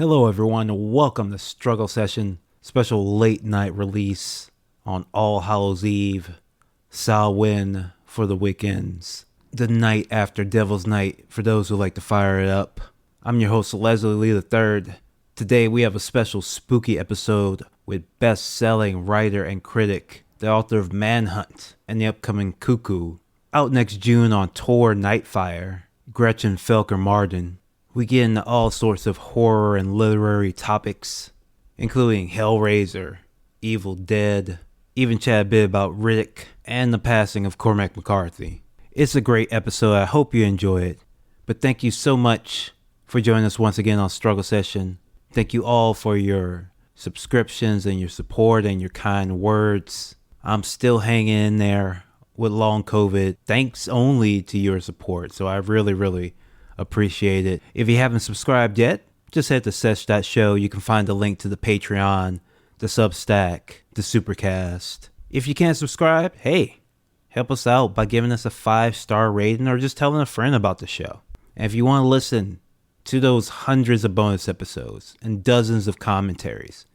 Hello everyone, and welcome to Struggle Session, special late night release on All Hallows Eve, Samhain for the weekends, the night after Devil's Night for those who like to fire it up. I'm your host Leslie Lee III. Today we have a special spooky episode with best-selling writer and critic, the author of Manhunt and the upcoming Cuckoo, out next June on Tor Nightfire, Gretchen Felker Martin. We get into all sorts of horror and literary topics, including Hellraiser, Evil Dead, even chat a bit about Riddick, and the passing of Cormac McCarthy. It's a great episode, I hope you enjoy it. But thank you so much for joining us once again on Struggle Session. Thank you all for your subscriptions and your support and your kind words. I'm still hanging in there with long COVID, thanks only to your support, so I really appreciate it. If you haven't subscribed yet, just head to sesh.show. You can find the link to the Patreon, the Substack, the Supercast. If you can't subscribe, hey, help us out by giving us a 5-star rating or just telling a friend about the show. And if you want to listen to those hundreds of bonus episodes and dozens of commentaries,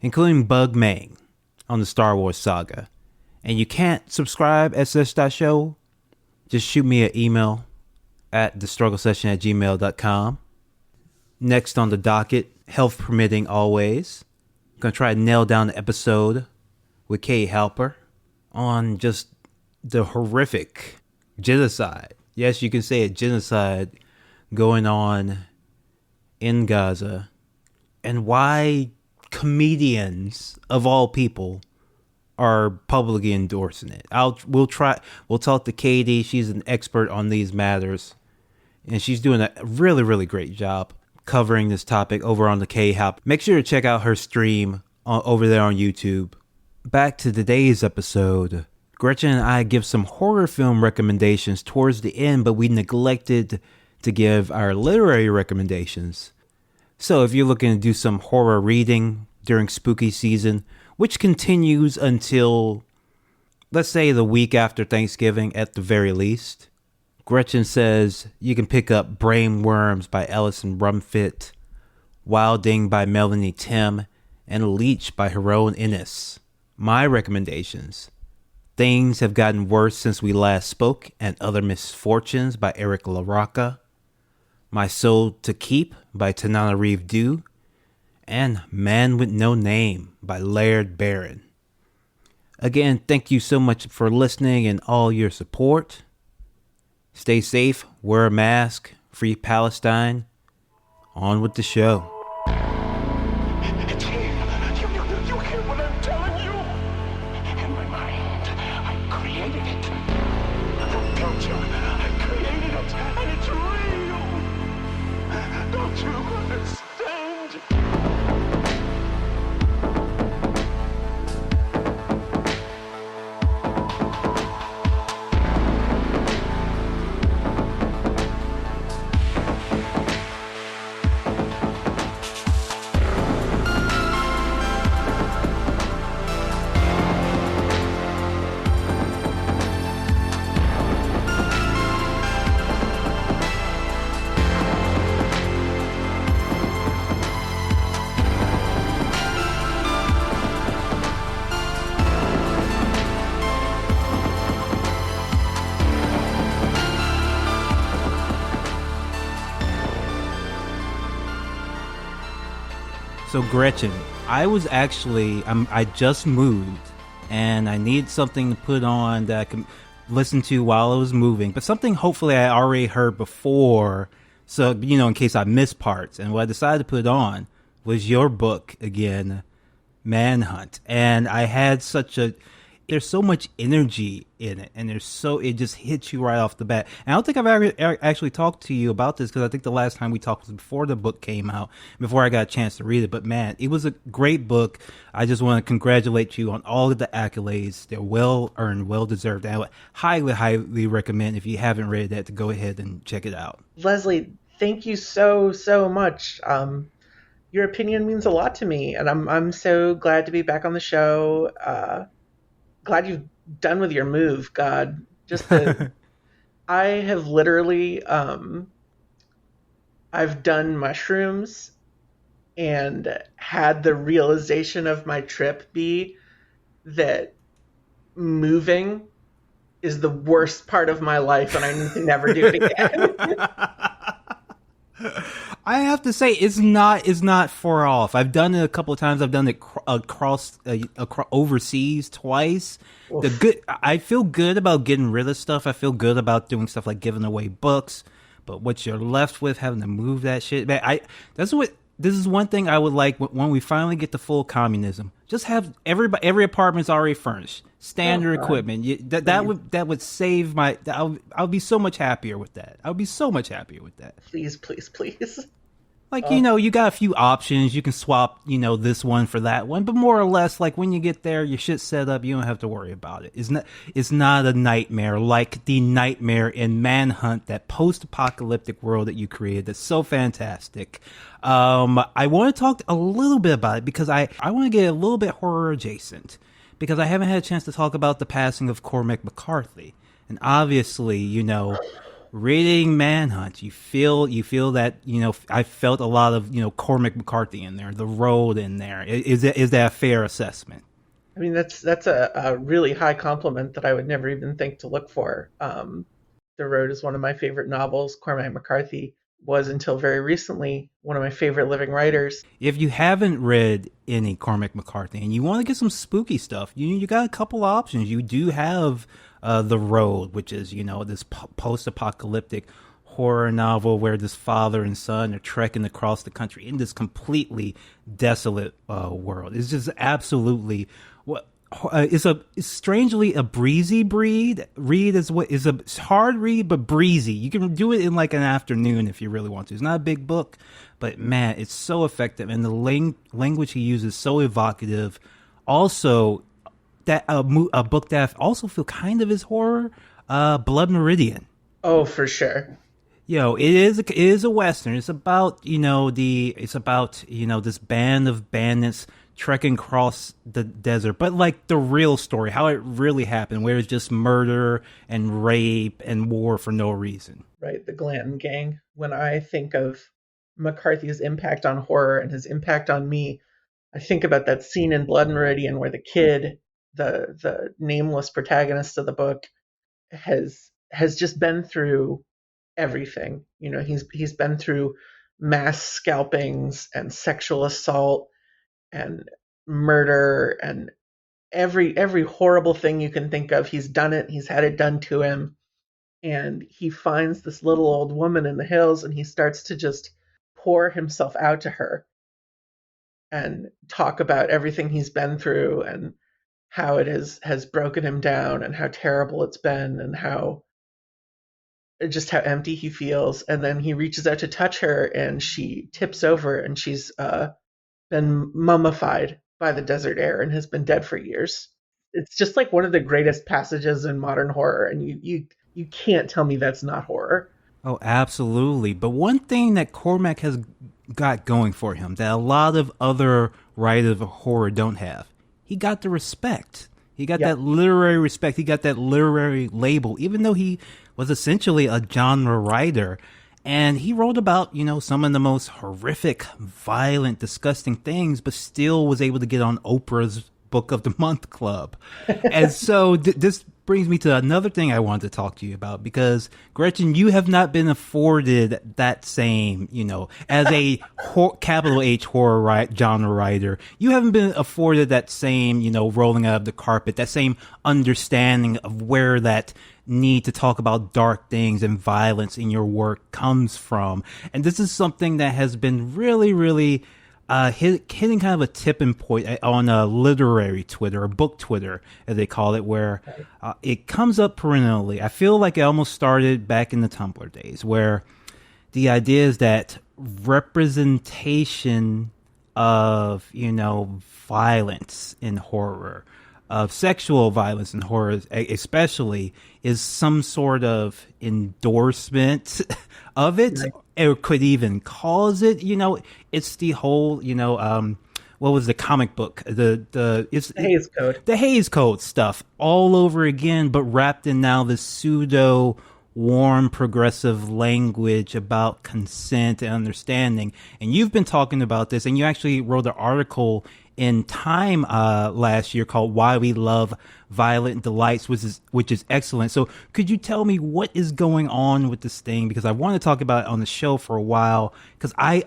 including Bug Mang on the Star Wars saga, and you can't subscribe at sesh.show, just shoot me an email at thestrugglesession@gmail.com. Next on the docket, health permitting always, I'm going to try to nail down the episode with Kay Halper on just the horrific genocide. Yes, you can say it, genocide going on in Gaza, and why comedians of all people are publicly endorsing it. We'll talk to Katie. She's an expert on these matters, and she's doing a really great job covering this topic over on the K-Hop. Make sure to check out her stream over there on YouTube. Back to today's episode. Gretchen and I give some horror film recommendations towards the end, but we neglected to give our literary recommendations. So if you're looking to do some horror reading during spooky season, which continues until, let's say, the week after Thanksgiving at the very least, Gretchen says you can pick up Brainwyrms by Alison Rumfitt, Wilding by Melanie Tim, and Leech by Hiron Ennes. My recommendations: Things Have Gotten Worse Since We Last Spoke and Other Misfortunes by LaRocca, My Soul to Keep by Tananarive, and Man with No Name by Laird Barron. Again, thank you so much for listening and all your support. Stay safe, wear a mask, free Palestine. On with the show. It's here. You hear what I'm telling you? In my mind, I created it. I built you. I created it, and it's real. Don't you understand? So Gretchen, I just moved and I need something to put on that I can listen to while I was moving, but something hopefully I already heard before, so, in case I miss parts. And what I decided to put on was your book again, Manhunt. And I had there's so much energy in it, and it just hits you right off the bat. And I don't think I've ever actually talked to you about this, because I think the last time we talked was before the book came out, before I got a chance to read it. But man, it was a great book. I just want to congratulate you on all of the accolades. They're well earned, well deserved. I would highly recommend, if you haven't read that, to go ahead and check it out. Leslie, thank you so much. Your opinion means a lot to me, and I'm so glad to be back on the show. Glad you've done with your move. God, I have literally, I've done mushrooms and had the realization of my trip be that moving is the worst part of my life and I need to never do it again. I have to say it's not far off. I've done it a couple of times. I've done it across overseas twice. I feel good about getting rid of stuff. I feel good about doing stuff like giving away books. But what you're left with, having to move that shit, man, this is one thing I would like when we finally get to full communism. Just have every apartment's already furnished, standard equipment. That would save my. I would be so much happier with that. I would be so much happier with that. Please, please, please. Like, you got a few options. You can swap, this one for that one. But more or less, like, when you get there, your shit's set up. You don't have to worry about it. It's not a nightmare like the nightmare in Manhunt, that post-apocalyptic world that you created that's so fantastic. I want to talk a little bit about it because I want to get a little bit horror adjacent. Because I haven't had a chance to talk about the passing of Cormac McCarthy. And obviously, reading Manhunt, you feel that, I felt a lot of, Cormac McCarthy in there, the road in there. Is that a fair assessment? I mean, that's a really high compliment that I would never even think to look for. The Road is one of my favorite novels. Cormac McCarthy was, until very recently, one of my favorite living writers. If you haven't read any Cormac McCarthy and you want to get some spooky stuff, you got a couple options. You do have The Road, which is, this post-apocalyptic horror novel where this father and son are trekking across the country in this completely desolate world. It's just absolutely it's strangely a breezy read. Is a hard read but breezy. You can do it in like an afternoon if you really want to. It's not a big book, but man, it's so effective, and the language he uses is so evocative. Also, that a book that I also feel kind of is horror, Blood Meridian. Oh, for sure. It is a Western. It's about, this band of bandits trekking across the desert, but like the real story, how it really happened, where it's just murder and rape and war for no reason. Right, the Glanton gang. When I think of McCarthy's impact on horror and his impact on me, I think about that scene in Blood Meridian where the kid, the nameless protagonist of the book, has just been through everything. He's been through mass scalpings and sexual assault and murder and every horrible thing you can think of. He's done it. He's had it done to him. And he finds this little old woman in the hills and he starts to just pour himself out to her and talk about everything he's been through and how it has broken him down and how terrible it's been and how empty he feels. And then he reaches out to touch her and she tips over and she's been mummified by the desert air and has been dead for years. It's just like one of the greatest passages in modern horror, and you can't tell me that's not horror. Oh, absolutely. But one thing that Cormac has got going for him that a lot of other writers of horror don't have, he got the respect. He got that literary respect. He got that literary label, even though he was essentially a genre writer. And he wrote about, some of the most horrific, violent, disgusting things, but still was able to get on Oprah's Book of the Month Club. And so this brings me to another thing I wanted to talk to you about, because, Gretchen, you have not been afforded that same, as a capital H horror genre writer, you haven't been afforded that same, rolling out of the carpet, that same understanding of where that need to talk about dark things and violence in your work comes from. And this is something that has been really, really hitting kind of a tipping point on literary Twitter, or book Twitter, as they call it, where it comes up perennially. I feel like it almost started back in the Tumblr days, where the idea is that representation of, violence in horror, of sexual violence in horror especially, is some sort of endorsement of it, right? Or could even cause it. It's the whole, what was the comic book? It's the Hays Code. The Hays Code stuff all over again, but wrapped in now this pseudo warm, progressive language about consent and understanding. And you've been talking about this, and you actually wrote an article in Time last year called "Why We Love Violent Delights," which is excellent. So, could you tell me what is going on with this thing? Because I want to talk about it on the show for a while. Because I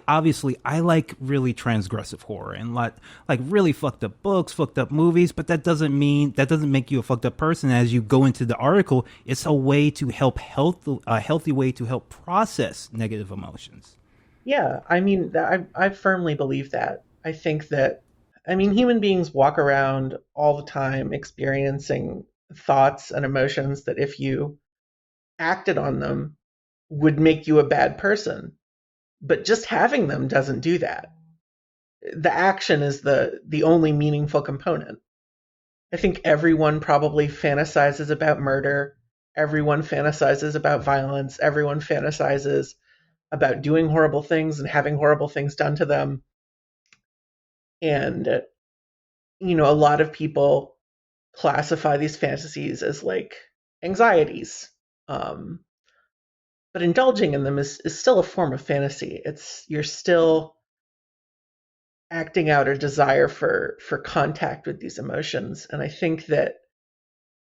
like really transgressive horror and like really fucked up books, fucked up movies. But that doesn't make you a fucked up person. As you go into the article, it's a way to help a healthy way to help process negative emotions. Yeah, I mean, I firmly believe that. I think that, I mean, human beings walk around all the time experiencing thoughts and emotions that if you acted on them would make you a bad person. But just having them doesn't do that. The action is the only meaningful component. I think everyone probably fantasizes about murder. Everyone fantasizes about violence. Everyone fantasizes about doing horrible things and having horrible things done to them. And, a lot of people classify these fantasies as like anxieties. But indulging in them is still a form of fantasy. You're still acting out a desire for contact with these emotions. And I think that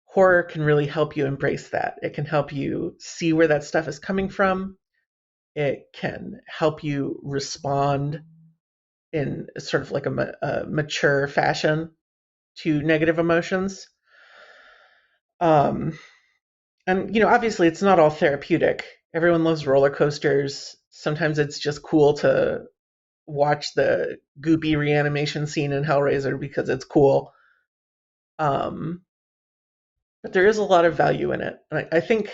horror can really help you embrace that. It can help you see where that stuff is coming from. It can help you respond in sort of like a mature fashion to negative emotions. And, obviously it's not all therapeutic. Everyone loves roller coasters. Sometimes it's just cool to watch the goopy reanimation scene in Hellraiser because it's cool. But there is a lot of value in it. And I think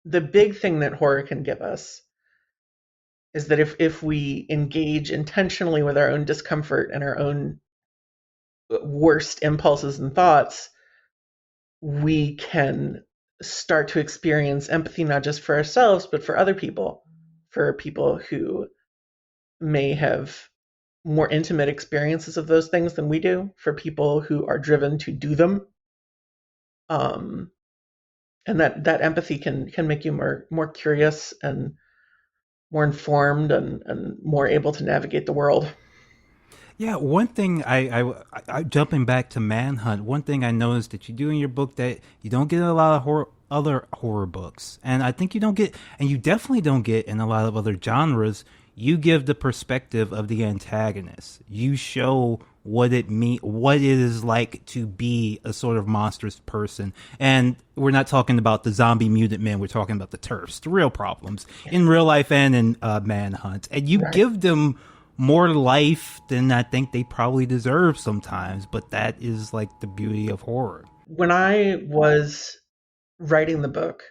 the big thing that horror can give us is that if we engage intentionally with our own discomfort and our own worst impulses and thoughts, we can start to experience empathy not just for ourselves, but for other people, for people who may have more intimate experiences of those things than we do, for people who are driven to do them. And that empathy can make you more curious and more informed and more able to navigate the world. Yeah, one thing I jumping back to Manhunt, one thing I noticed that you do in your book that you don't get in a lot of other horror books, and I think you don't get, and you definitely don't get in a lot of other genres. You give the perspective of the antagonist. You show what it is like to be a sort of monstrous person. And we're not talking about the zombie mutant men. We're talking about the TERFs, the real problems in real life and in Manhunt. And you give them more life than I think they probably deserve sometimes. But that is like the beauty of horror. When I was writing the book,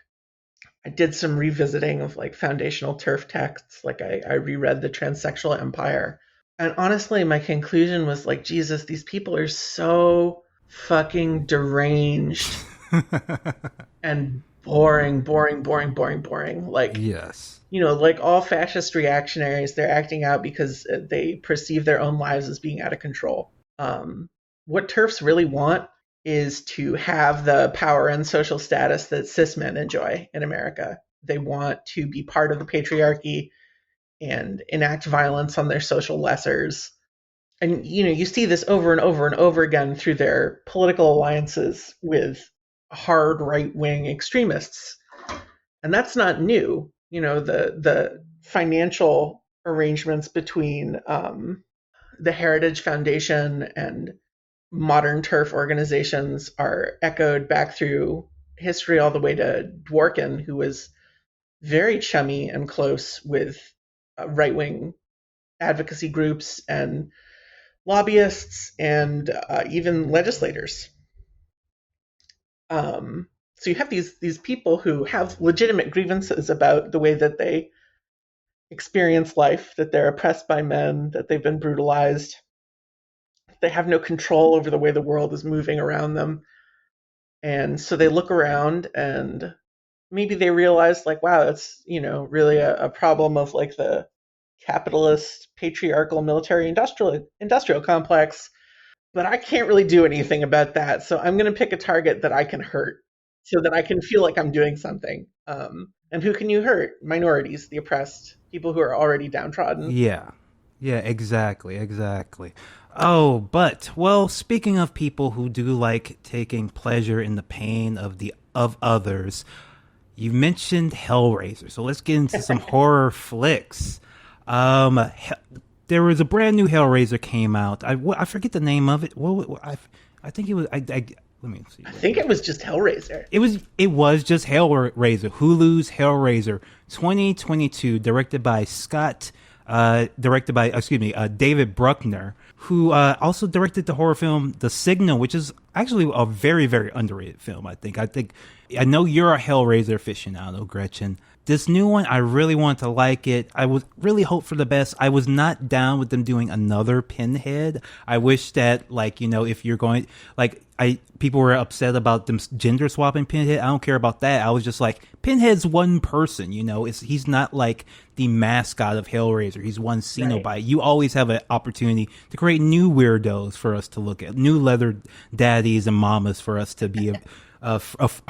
I did some revisiting of like foundational TERF texts. Like I reread The Transsexual Empire. And honestly, my conclusion was like, Jesus, these people are so fucking deranged and boring. Like, yes. Like all fascist reactionaries, they're acting out because they perceive their own lives as being out of control. What TERFs really want is to have the power and social status that cis men enjoy in America. They want to be part of the patriarchy and enact violence on their social lessers. And, you see this over and over and over again through their political alliances with hard right-wing extremists. And that's not new. The financial arrangements between the Heritage Foundation and modern TERF organizations are echoed back through history all the way to Dworkin, who was very chummy and close with right-wing advocacy groups and lobbyists and even legislators. So you have these people who have legitimate grievances about the way that they experience life, that they're oppressed by men, that they've been brutalized. They have no control over the way the world is moving around them. And so they look around and maybe they realize like, wow, it's, really a problem of like the capitalist, patriarchal, military industrial complex, but I can't really do anything about that. So I'm going to pick a target that I can hurt. so that I can feel like I'm doing something. And who can you hurt? Minorities, the oppressed, people who are already downtrodden. Yeah. Yeah, exactly, exactly. Oh, but well, speaking of people who do like taking pleasure in the pain of others, you mentioned Hellraiser. So let's get into some horror flicks. There was a brand new Hellraiser came out. I forget the name of it. I think it was let me see. I think it was just Hellraiser. It was just Hellraiser. Hulu's Hellraiser 2022, directed by David Bruckner, who also directed the horror film The Signal, which is actually a very, very underrated film, I think. I know you're a Hellraiser aficionado, Gretchen. This new one, I really want to like it. I was really hope for the best. I was not down with them doing another Pinhead. I wish that, like, you know, if you're going, like, people were upset about them gender swapping Pinhead. I don't care about that. I was just like, Pinhead's one person, you know. He's not like the mascot of Hellraiser. He's one Cenobite. Right. You always have an opportunity to create new weirdos for us to look at, new leather daddies and mamas for us to be a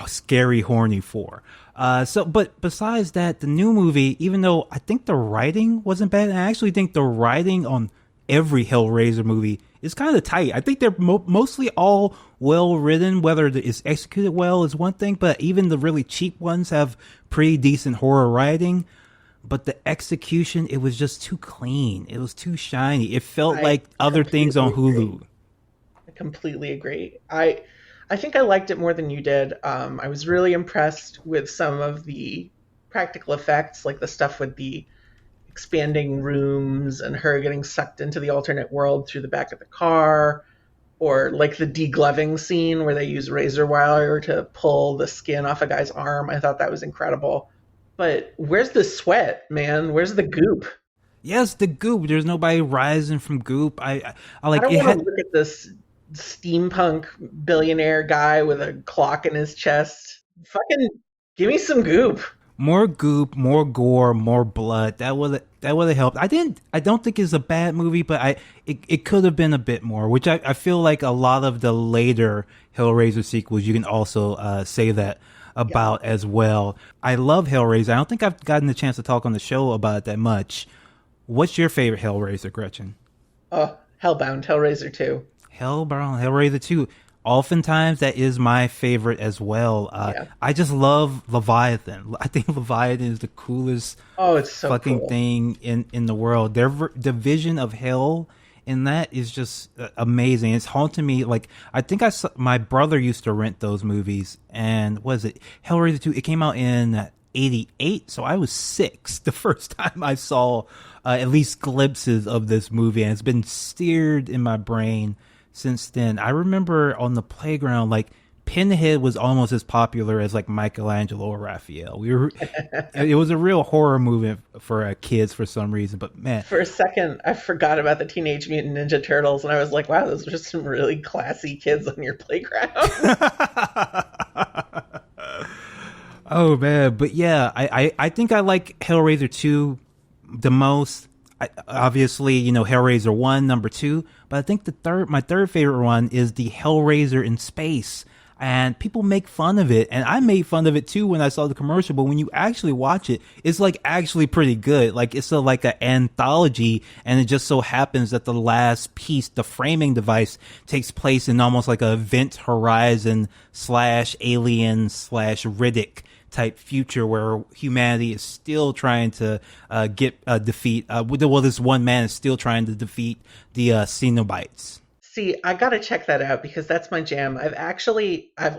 scary horny for. But besides that, the new movie, even though I think the writing wasn't bad, I actually think the writing on every Hellraiser movie is kind of tight. I think they're mostly all well written. Whether it's executed well is one thing, but even the really cheap ones have pretty decent horror writing. But the execution, it was just too clean. It was too shiny. It felt like other things on Hulu. I completely agree. I think I liked it more than you did. I was really impressed with some of the practical effects, like the stuff with the expanding rooms and her getting sucked into the alternate world through the back of the car, or like the degloving scene where they use razor wire to pull the skin off a guy's arm. I thought that was incredible. But where's the sweat, man? Where's the goop? Yes, the goop. There's nobody rising from goop. I like. I don't want to look at this steampunk billionaire guy with a clock in his chest. Fucking give me some goop. More goop, more gore, more blood. That would have helped. I don't think it's a bad movie, but it could have been a bit more, which I feel like a lot of the later Hellraiser sequels you can also say that about as well. I love Hellraiser. I don't think I've gotten the chance to talk on the show about it that much. What's your favorite Hellraiser, Gretchen? Hellbound, Hellraiser 2. Hellbound, Hellraiser 2. Oftentimes, that is my favorite as well. I just love Leviathan. I think Leviathan is the coolest it's so fucking cool. thing in the world. Their vision of hell in that is just amazing. It's haunting me. Like, I think my brother used to rent those movies. And what is it? Hellraiser 2, it came out in 88. So I was 6 the first time I saw at least glimpses of this movie. And it's been seared in my brain since then. I remember on the playground, like, Pinhead was almost as popular as like Michelangelo or Raphael. It was a real horror movie for kids for some reason. But man, for a second, I forgot about the Teenage Mutant Ninja Turtles, and I was like, wow, those were just some really classy kids on your playground. Oh man, but yeah, I think I like Hellraiser 2 the most. Obviously, you know, Hellraiser 1, number 2, but I think my third favorite one is the Hellraiser in space. And people make fun of it, and I made fun of it too when I saw the commercial. But when you actually watch it, it's like actually pretty good. Like, it's like an anthology, and it just so happens that the last piece, the framing device, takes place in almost like a Event Horizon / Alien / Riddick type future where humanity is still trying to this one man is still trying to defeat the Cenobites. See, I gotta check that out because that's my jam. I've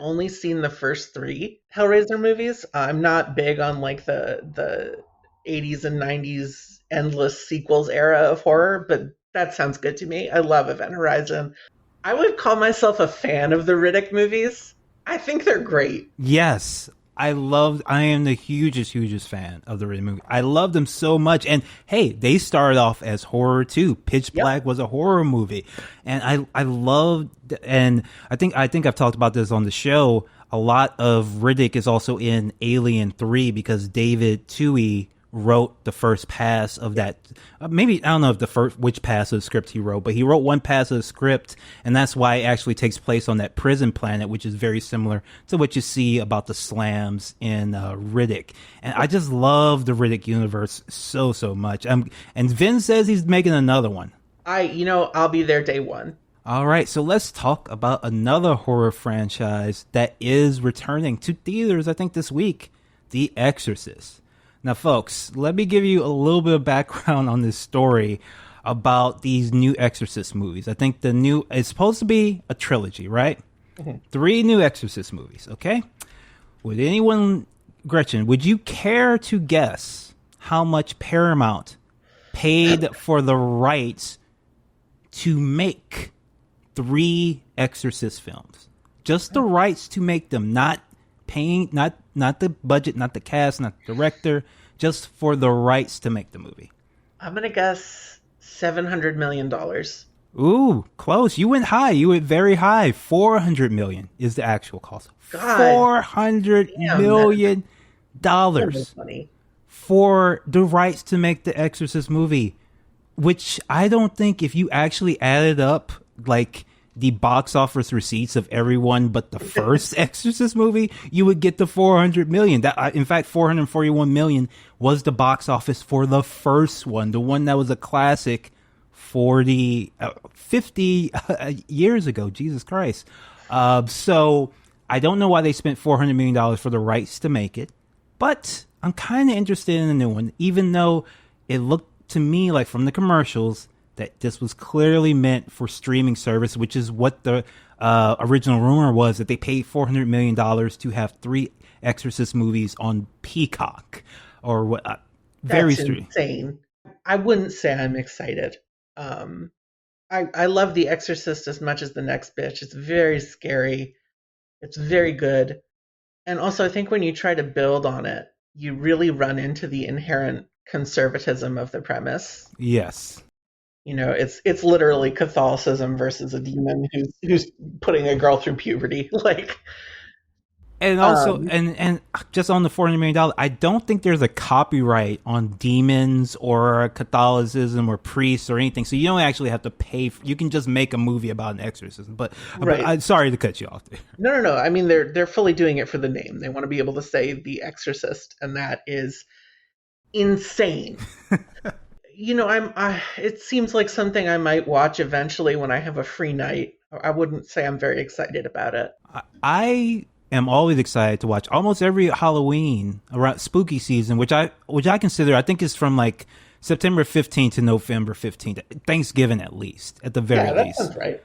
only seen the first 3 Hellraiser movies. I'm not big on like the 80s and 90s endless sequels era of horror, but that sounds good to me. I love Event Horizon. I would call myself a fan of the Riddick movies. I think they're great. Yes. I am the hugest fan of the Riddick movie. I love them so much. And hey, they started off as horror too. Pitch Black was a horror movie. And I loved, and I think I've talked about this on the show. A lot of Riddick is also in Alien 3 because David Twohy wrote the first pass of that. Maybe I don't know if the first which pass of the script he wrote, but he wrote one pass of the script, and that's why it actually takes place on that prison planet, which is very similar to what you see about the slams in Riddick. And I just love the Riddick universe so much. And Vin says he's making another one. I'll be there day one. All right, so let's talk about another horror franchise that is returning to theaters, I think, this week, The Exorcist. Now, folks, let me give you a little bit of background on this story about these new Exorcist movies. I think it's supposed to be a trilogy, right? Mm-hmm. 3 new Exorcist movies, okay? Would anyone, Gretchen, would you care to guess how much Paramount paid for the rights to make 3 Exorcist films? Just the rights to make them, not paying, not the budget, not the cast, not the director, just for the rights to make the movie. I'm gonna guess $700 million. Ooh, close. You went high. You went very high. $400 million is the actual cost. God, $400 million for the rights to make the Exorcist movie, which I don't think, if you actually added up like the box office receipts of everyone but the first Exorcist movie, you would get the $400 million. That, in fact, $441 million was the box office for the first one, the one that was a classic 50 years ago. Jesus Christ. So I don't know why they spent $400 million for the rights to make it, but I'm kind of interested in the new one, even though it looked to me like from the commercials that this was clearly meant for streaming service, which is what the original rumor was, that they paid $400 million to have 3 Exorcist movies on Peacock or what. That's insane. I wouldn't say I'm excited. I love The Exorcist as much as the next bitch. It's very scary. It's very good. And also, I think when you try to build on it, you really run into the inherent conservatism of the premise. Yes. It's literally Catholicism versus a demon who's putting a girl through puberty. And also, and just on the $400 million, I don't think there's a copyright on demons or Catholicism or priests or anything. So you don't actually have to pay. You can just make a movie about an exorcism. But I'm sorry to cut you off there. No. I mean, they're fully doing it for the name. They want to be able to say The Exorcist, and that is insane. It seems like something I might watch eventually when I have a free night. I wouldn't say I'm very excited about it. I am always excited to watch almost every Halloween around spooky season, which I consider, I think is from like September 15th to November 15th, Thanksgiving at least, at the very least. That sounds right.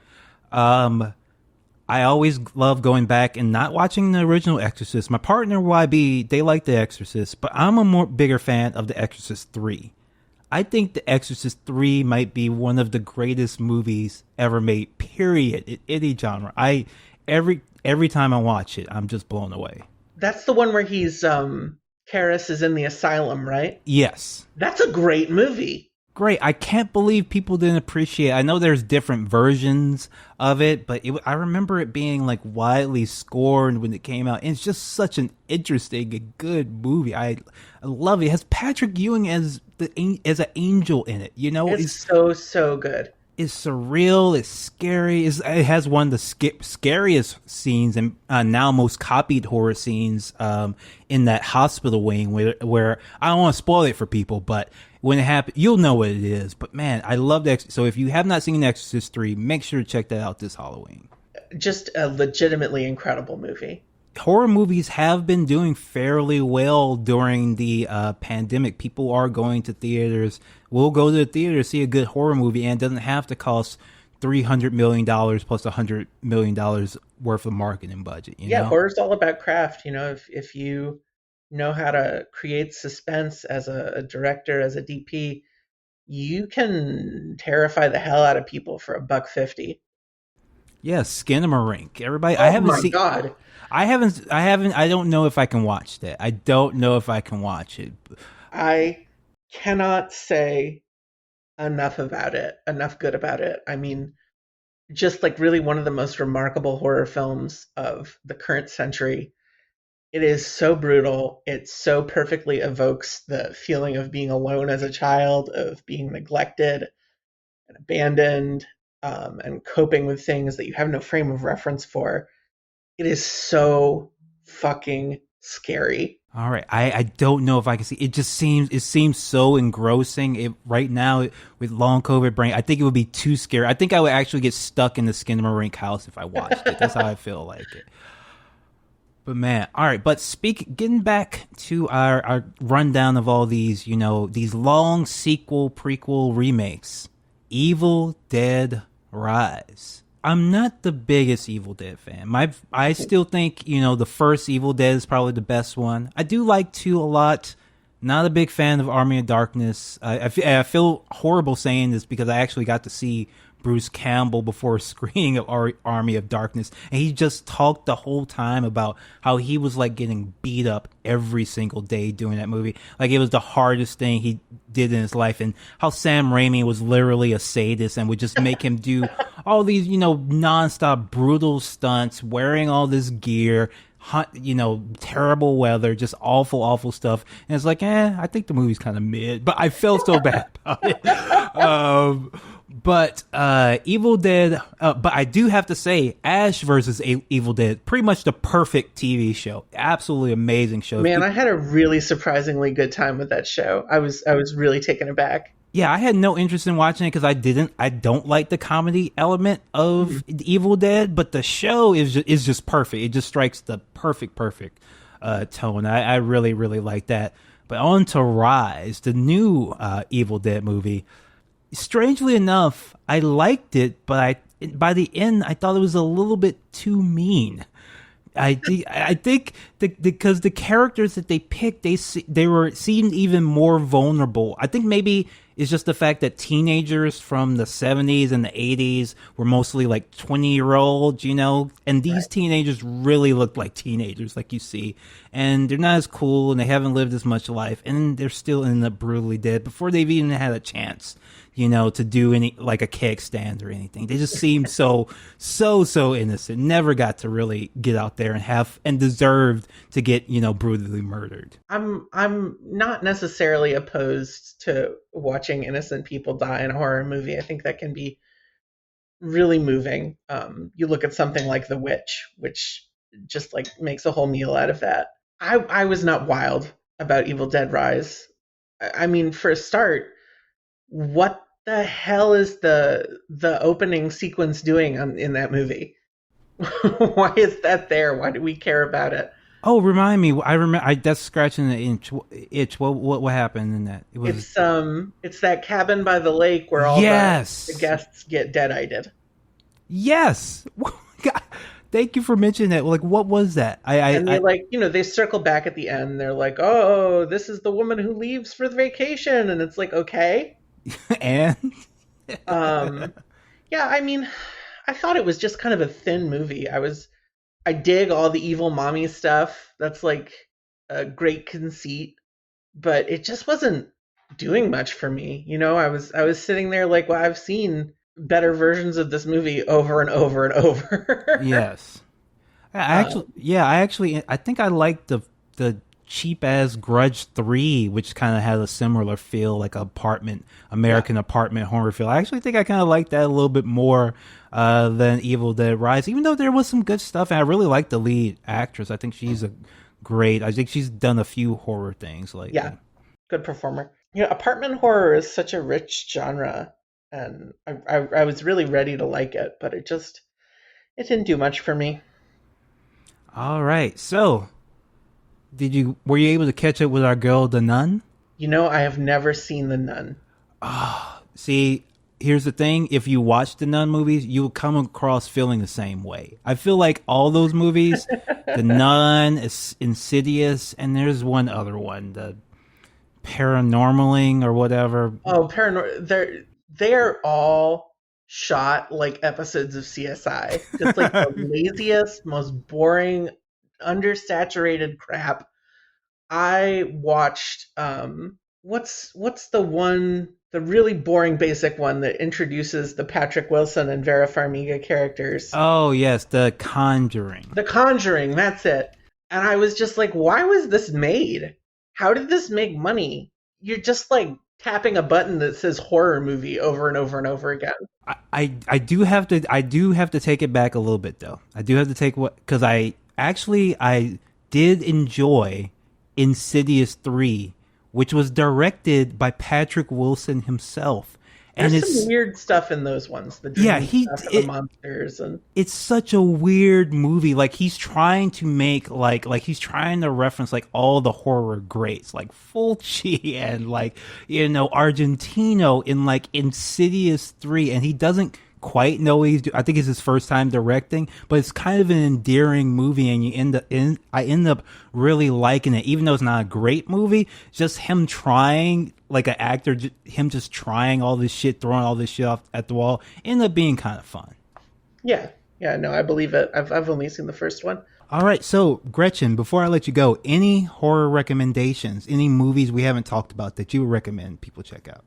I always love going back and not watching the original Exorcist. My partner YB, they like The Exorcist, but I'm a bigger fan of The Exorcist 3. I think The Exorcist 3 might be one of the greatest movies ever made, period, in any genre. Every time I watch it, I'm just blown away. That's the one where he's Karras is in the asylum, right? Yes. That's a great movie. Great. I can't believe people didn't appreciate it. I know there's different versions of it, but I remember it being like widely scorned when it came out. And it's just such an interesting and good movie. I love it. It has Patrick Ewing as an angel in it. It's so good. It's surreal. It's scary. It has one of the scariest scenes and now most copied horror scenes in that hospital wing where I don't want to spoil it for people, but when it happens, you'll know what it is. But man, I love that. So if you have not seen Exorcist 3, make sure to check that out this Halloween. Just a legitimately incredible movie. Horror movies have been doing fairly well during the pandemic. People are going to theaters. We'll go to the theater to see a good horror movie, and it doesn't have to cost $300 million plus $100 million worth of marketing budget. You know? Horror's all about craft. If you know how to create suspense as a director, as a DP, you can terrify the hell out of people for $1.50. Yeah, Skinamarink. Everybody, God. I haven't. I don't know if I can watch that. I don't know if I can watch it. I cannot say enough good about it. I mean, just like really one of the most remarkable horror films of the current century. It is so brutal. It so perfectly evokes the feeling of being alone as a child, of being neglected and abandoned, and coping with things that you have no frame of reference for. It is so fucking scary. All right, I don't know if I can see. It seems so engrossing. Right now with long COVID brain, I think it would be too scary. I think I would actually get stuck in the Skinamarink house if I watched it. That's how I feel like it. But man, all right. But getting back to our rundown of all these, these long sequel, prequel remakes. Evil Dead Rise. I'm not the biggest Evil Dead fan. I still think, the first Evil Dead is probably the best one. I do like 2 a lot. Not a big fan of Army of Darkness. I feel horrible saying this because I actually got to see Bruce Campbell before a screening of Army of Darkness, and he just talked the whole time about how he was like getting beat up every single day doing that movie. Like it was the hardest thing he did in his life, and how Sam Raimi was literally a sadist and would just make him do all these, nonstop brutal stunts, wearing all this gear, terrible weather, just awful stuff. And it's like, I think the movie's kind of mid, but I felt so bad about it. But Evil Dead, but I do have to say, Ash versus Evil Dead, pretty much the perfect TV show. Absolutely amazing show. Man, I had a really surprisingly good time with that show. I was really taken aback. Yeah, I had no interest in watching it because I don't like the comedy element of Evil Dead, but the show is just perfect. It just strikes the perfect tone. I really, really like that. But on to Rise, the new Evil Dead movie. Strangely enough, I liked it, but by the end, I thought it was a little bit too mean. I think because the characters that they picked, they seemed even more vulnerable. I think maybe it's just the fact that teenagers from the 70s and the 80s were mostly like 20-year-olds, and these teenagers really look like teenagers, like you see, and they're not as cool, and they haven't lived as much life, and they're still end up brutally dead before they've even had a chance, to do any, like a keg stand or anything. They just seem so innocent, never got to really get out there and deserved to get, brutally murdered. I'm not necessarily opposed to watching innocent people die in a horror movie. I think that can be really moving. You look at something like The Witch, which just like makes a whole meal out of that. I was not wild about Evil Dead Rise. I mean, for a start, what the hell is the opening sequence doing in that movie? Why is that there? Why do we care about it? Oh, remind me. I remember. That's scratching the itch. What happened in that? It's that cabin by the lake where all the guests get dead-eyed. Yes. God, thank you for mentioning that. Like, what was that? They circle back at the end. They're like, "Oh, this is the woman who leaves for the vacation," and it's like, okay. And yeah, I mean, I thought it was just kind of a thin movie. I dig all the evil mommy stuff. That's like a great conceit, but it just wasn't doing much for me. I was sitting there like, well, I've seen better versions of this movie over and over and over. Yes. I think I liked the cheap ass Grudge 3, which kind of had a similar feel, like American apartment horror feel. I actually think I kind of liked that a little bit more than Evil Dead Rise, even though there was some good stuff, and I really like the lead actress. I think she's I think she's done a few horror things lately. Yeah, good performer. Apartment horror is such a rich genre, and I was really ready to like it, but it didn't do much for me. All right, so were you able to catch up with our girl, The Nun? I have never seen The Nun. See, here's the thing. If you watch the Nun movies, you will come across feeling the same way. I feel like all those movies, The Nun, Insidious, and there's one other one, the Paranormaling or whatever. Oh, they're all shot like episodes of CSI. Just like the laziest, most boring, undersaturated crap. I watched what's the really boring basic one that introduces the Patrick Wilson and Vera Farmiga characters. Oh yes, The Conjuring. The Conjuring, that's it. And I was just like, why was this made? How did this make money? You're just like tapping a button that says horror movie over and over and over again. I do have to take it back a little bit though. I do have to take what because I did enjoy Insidious 3, which was directed by Patrick Wilson himself. And There's some weird stuff in those ones. The dream stuff and the monsters and it's such a weird movie. Like he's trying to make like he's trying to reference like all the horror greats, like Fulci and like Argentino in like Insidious 3, and he doesn't quite know what I think it's his first time directing, but it's kind of an endearing movie, and I end up really liking it, even though it's not a great movie. Just him trying, like an actor, him just trying all this shit, throwing all this shit off at the wall, ended up being kind of fun. Yeah, no, I believe it. I've only seen the first one. All right, so Gretchen, before I let you go, any horror recommendations, any movies we haven't talked about that you would recommend people check out?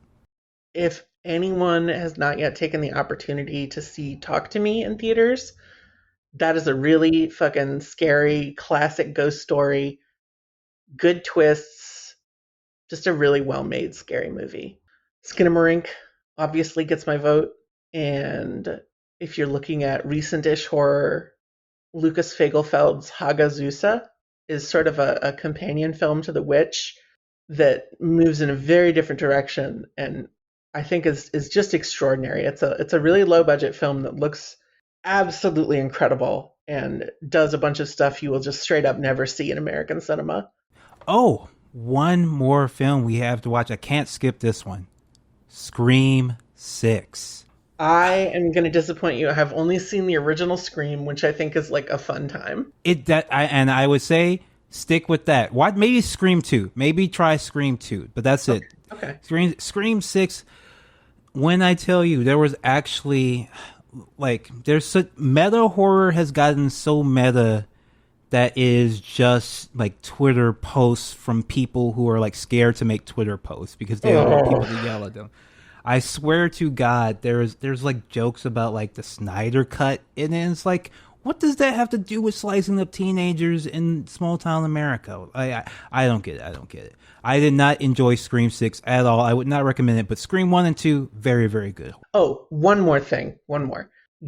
If anyone has not yet taken the opportunity to see Talk to Me in theaters, that is a really fucking scary, classic ghost story. Good twists. Just a really well-made, scary movie. Skinamarink obviously gets my vote. And if you're looking at recent-ish horror, Lucas Fagelfeld's Hagazusa is sort of a companion film to The Witch that moves in a very different direction and I think is just extraordinary. It's a really low budget film that looks absolutely incredible and does a bunch of stuff you will just straight up never see in American cinema. Oh, one more film we have to watch. I can't skip this one. Scream 6. I am going to disappoint you. I have only seen the original Scream, which I think is like a fun time. I would say stick with that. Why? Maybe Scream 2. Maybe try Scream 2, but that's it. Okay. Scream 6. When I tell you, there was actually there's such meta horror has gotten so meta that is just like Twitter posts from people who are like scared to make Twitter posts because they don't want people to yell at them. I swear to God, there's like jokes about like the Snyder cut, and then it's like, what does that have to do with slicing up teenagers in small town America? I don't get it. I did not enjoy Scream 6 at all. I would not recommend it, but Scream 1 and 2, very, very good. Oh, one more thing.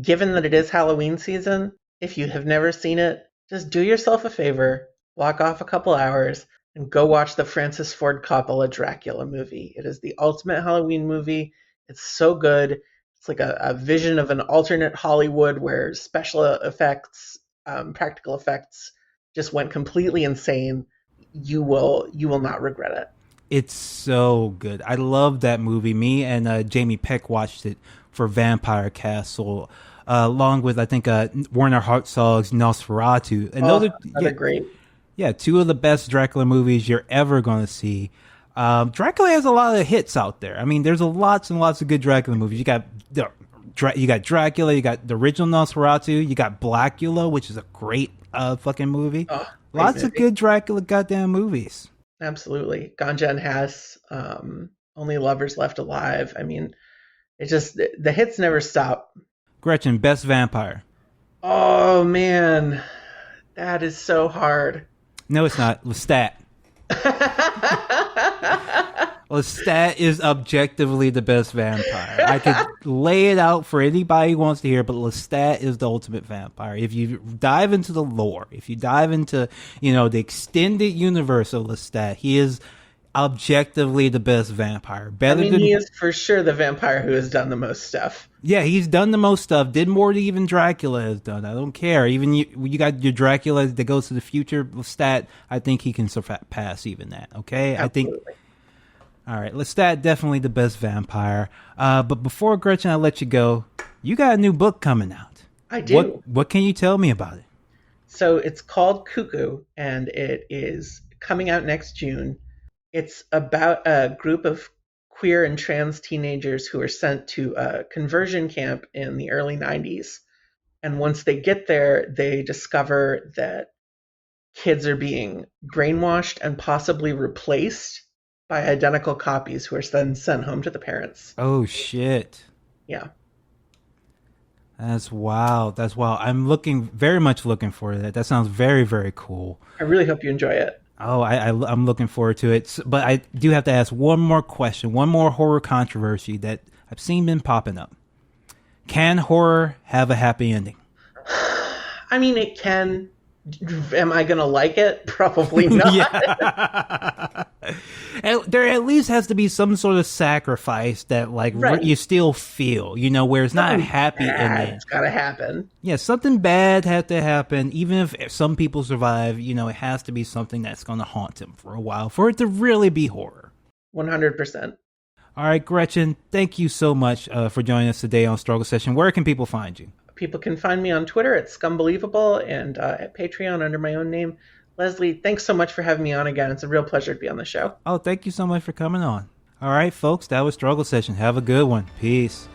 Given that it is Halloween season, if you have never seen it, just do yourself a favor, block off a couple hours, and go watch the Francis Ford Coppola Dracula movie. It is the ultimate Halloween movie. It's so good. It's like a vision of an alternate Hollywood where special effects, practical effects just went completely insane. You will not regret it. It's so good. I love that movie. Me and Jamie Peck watched it for Vampire Castle, along with I think Werner Herzog's Nosferatu. And those are great. Yeah, two of the best Dracula movies you're ever going to see. Dracula has a lot of hits out there. I mean, there's lots and lots of good Dracula movies. You got Dracula, you got the original Nosferatu, you got Blackula, which is a great fucking movie. Lots of good Dracula goddamn movies. Absolutely. Ganja and Hess, Only Lovers Left Alive. I mean, the hits never stop. Gretchen, best vampire. Oh, man. That is so hard. No, it's not. Lestat. Lestat is objectively the best vampire. I could lay it out for anybody who wants to hear, but Lestat is the ultimate vampire. If you dive into the lore, if you dive into, the extended universe of Lestat, he is objectively the best vampire. He is for sure the vampire who has done the most stuff. Yeah, he's done the most stuff. Did more than even Dracula has done. I don't care. Even you got your Dracula that goes to the future. Lestat, I think he can surpass even that. Okay, Absolutely. I think. All right, Lestat definitely the best vampire. But before Gretchen, I let you go. You got a new book coming out. I do. What can you tell me about it? So it's called Cuckoo, and it is coming out next June. It's about a group of queer and trans teenagers who are sent to a conversion camp in the early 90s. And once they get there, they discover that kids are being brainwashed and possibly replaced by identical copies who are then sent home to the parents. Oh, shit. Yeah. That's wild. That's wild. I'm very much looking for that. That sounds very, very cool. I really hope you enjoy it. Oh, I'm looking forward to it. But I do have to ask one more question, one more horror controversy that I've seen been popping up. Can horror have a happy ending? I mean, it can. Am I going to like it? Probably not. Yeah. There at least has to be some sort of sacrifice that, like, right. You still feel, where it's not a happy ending. It's got to happen. Yeah, something bad had to happen. Even if some people survive, it has to be something that's going to haunt them for a while for it to really be horror. 100%. All right, Gretchen, thank you so much for joining us today on Struggle Session. Where can people find you? People can find me on Twitter at Scumbelievable and at Patreon under my own name. Leslie, thanks so much for having me on again. It's a real pleasure to be on the show. Oh, thank you so much for coming on. All right, folks, that was Struggle Session. Have a good one. Peace.